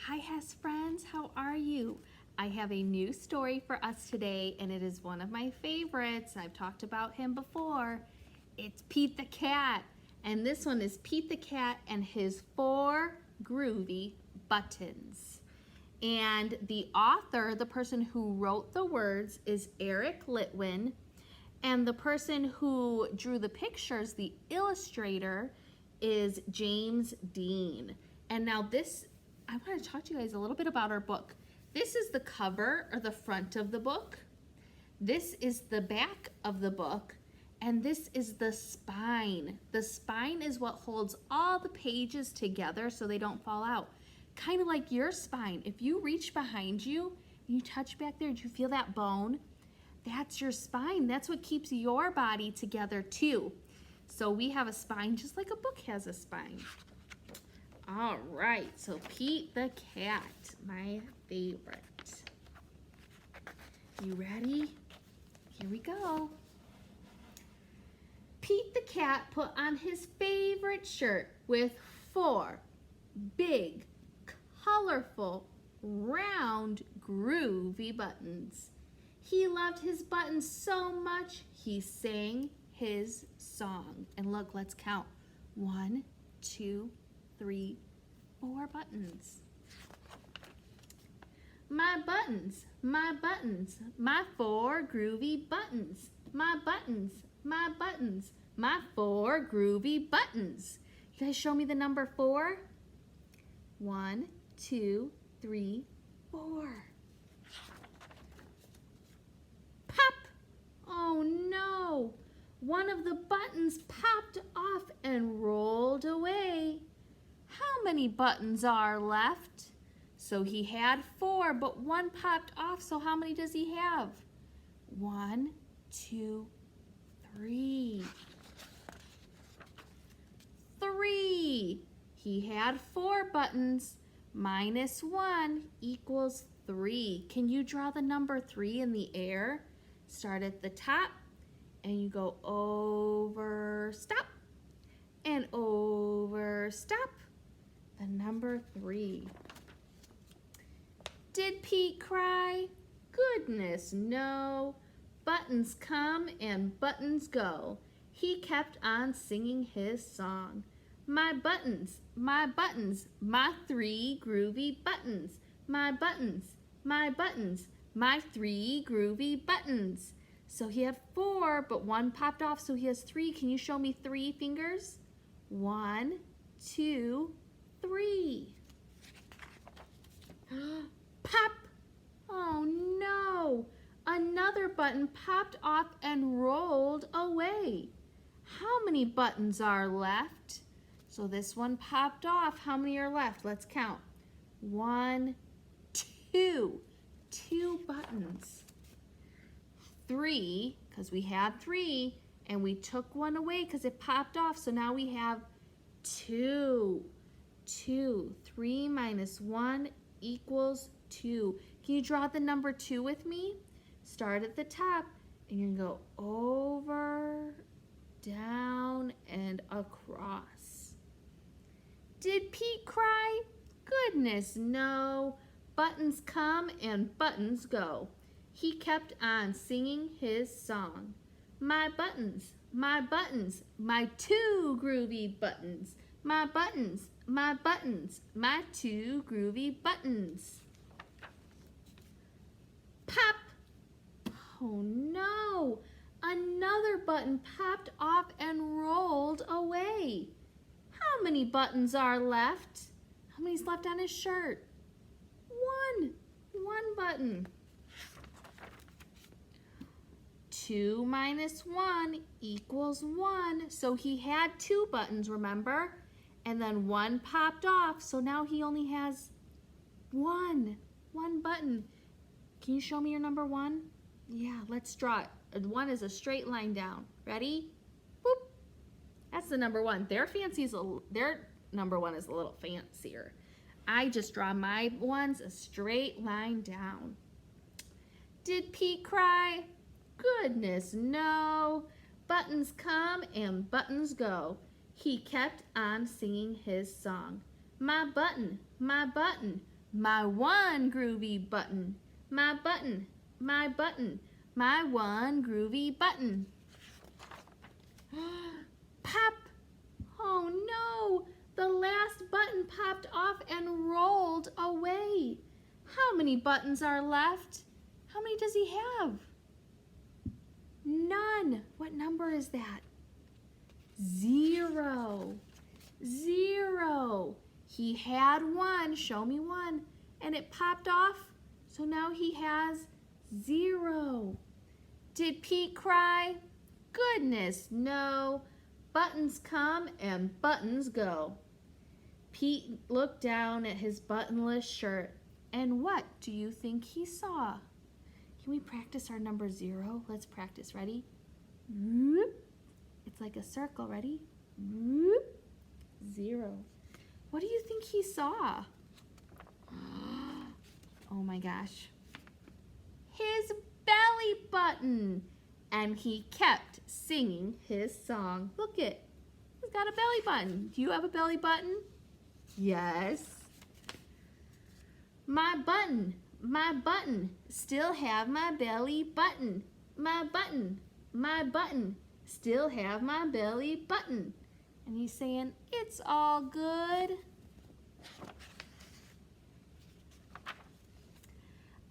Hi, Hess friends, how are you? I have a new story for us today, and it is one of my favorites. I've talked about him before. It's Pete the Cat, and this one is Pete the Cat and his 4 groovy buttons. And the author, the person who wrote the words, is Eric Litwin, and the person who drew the pictures, the illustrator, is James Dean. And now this, I want to talk to you guys a little bit about our book. This is the cover or the front of the book. This is the back of the book. And this is the spine. The spine is what holds all the pages together so they don't fall out. Kind of like your spine. If you reach behind you and you touch back there, do you feel that bone? That's your spine. That's what keeps your body together too. So we have a spine just like a book has a spine. All right, so Pete the Cat, my favorite. You ready? Here we go. Pete the Cat put on his favorite shirt with 4 big, colorful, round, groovy buttons. He loved his buttons so much, he sang his song. And look, let's count. 1, 2, 3, 4 buttons. My buttons, my buttons, my 4 groovy buttons. My buttons, my buttons, my 4 groovy buttons. You guys show me the number 4. 1, 2, 3, 4. Pop! Oh no! One of the buttons popped off and rolled away. How many buttons are left? So he had 4, but 1 popped off. So how many does he have? 1, 2, 3. 3. He had 4 buttons. Minus 1 equals 3. Can you draw the number 3 in the air? Start at the top and you go over, stop, and over, stop. The number 3. Did Pete cry? Goodness, no. Buttons come and buttons go. He kept on singing his song. My buttons, my buttons, my 3 groovy buttons. My buttons, my buttons, my 3 groovy buttons. So he had 4, but 1 popped off, so he has 3. Can you show me 3 fingers? 1, 2, 3. Pop! Oh no! Another button popped off and rolled away. How many buttons are left? So this one popped off. How many are left? Let's count. 1, 2. 2 buttons. 3, because we had 3, and we took 1 away because it popped off. So now we have 2. 2. 3 minus 1 equals 2. Can you draw the number 2 with me? Start at the top, and you're going to go over, down, and across. Did Pete cry? Goodness, no. Buttons come and buttons go. He kept on singing his song. My buttons, my buttons, my 2 groovy buttons. My buttons, my buttons, my 2 groovy buttons. Pop! Oh no! Another button popped off and rolled away. How many buttons are left? How many's left on his shirt? 1. 1 button. 2 minus 1 equals 1. So he had 2 buttons, remember? And then 1 popped off, so now he only has 1 button. Can you show me your number 1? Yeah, let's draw it. 1 is a straight line down. Ready? Boop. That's the number 1. Their number 1 is a little fancier. I just draw my ones a straight line down. Did Pete cry? Goodness, no. Buttons come and buttons go. He kept on singing his song. My button, My one groovy button. My button, my button, my one groovy button. Pop! Oh no! The last button popped off and rolled away. How many buttons are left? How many does he have? None. What number is that? 0. 0. He had one. Show me one. And it popped off. So now he has 0. Did Pete cry? Goodness, no. Buttons come and buttons go. Pete looked down at his buttonless shirt. And what do you think he saw? Can we practice our number 0? Let's practice. Ready? It's like a circle. Ready? 0. What do you think he saw? Oh my gosh. His belly button. And he kept singing his song. Look it. He's got a belly button. Do you have a belly button? Yes. My button, still have my belly button. My button, still have my belly button. And he's saying, it's all good.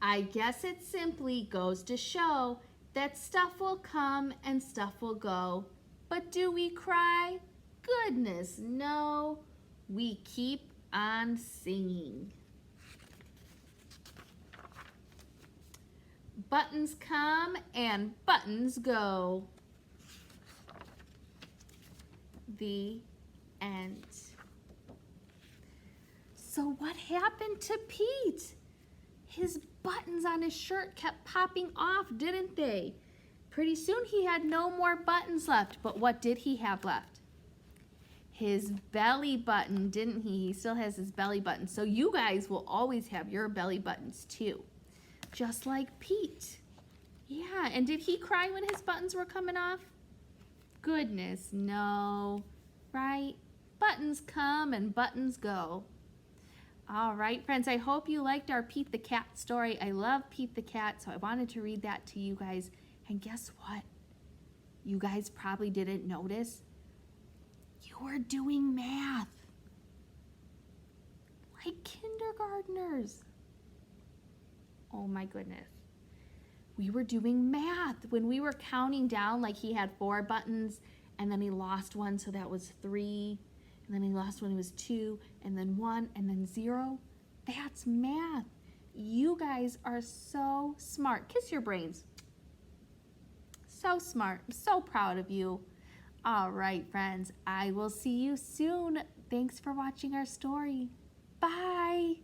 I guess it simply goes to show that stuff will come and stuff will go. But do we cry? Goodness, no. We keep on singing. Buttons come and buttons go. The end. So what happened to Pete? His buttons on his shirt kept popping off, didn't they? Pretty soon he had no more buttons left, but what did he have left? His belly button, didn't he? He still has his belly button. So you guys will always have your belly buttons too, just like Pete. Yeah, and did he cry when his buttons were coming off? Goodness, no, right? Buttons come and buttons go. All right, friends, I hope you liked our Pete the Cat story. I love Pete the Cat, so I wanted to read that to you guys. And guess what? You guys probably didn't notice. You were doing math. Like kindergartners. Oh my goodness. We were doing math when we were counting down, like he had 4 buttons and then he lost one, so that was 3. And then he lost one, it was 2, and then 1, and then 0. That's math. You guys are so smart. Kiss your brains. So smart. I'm so proud of you. All right, friends. I will see you soon. Thanks for watching our story. Bye.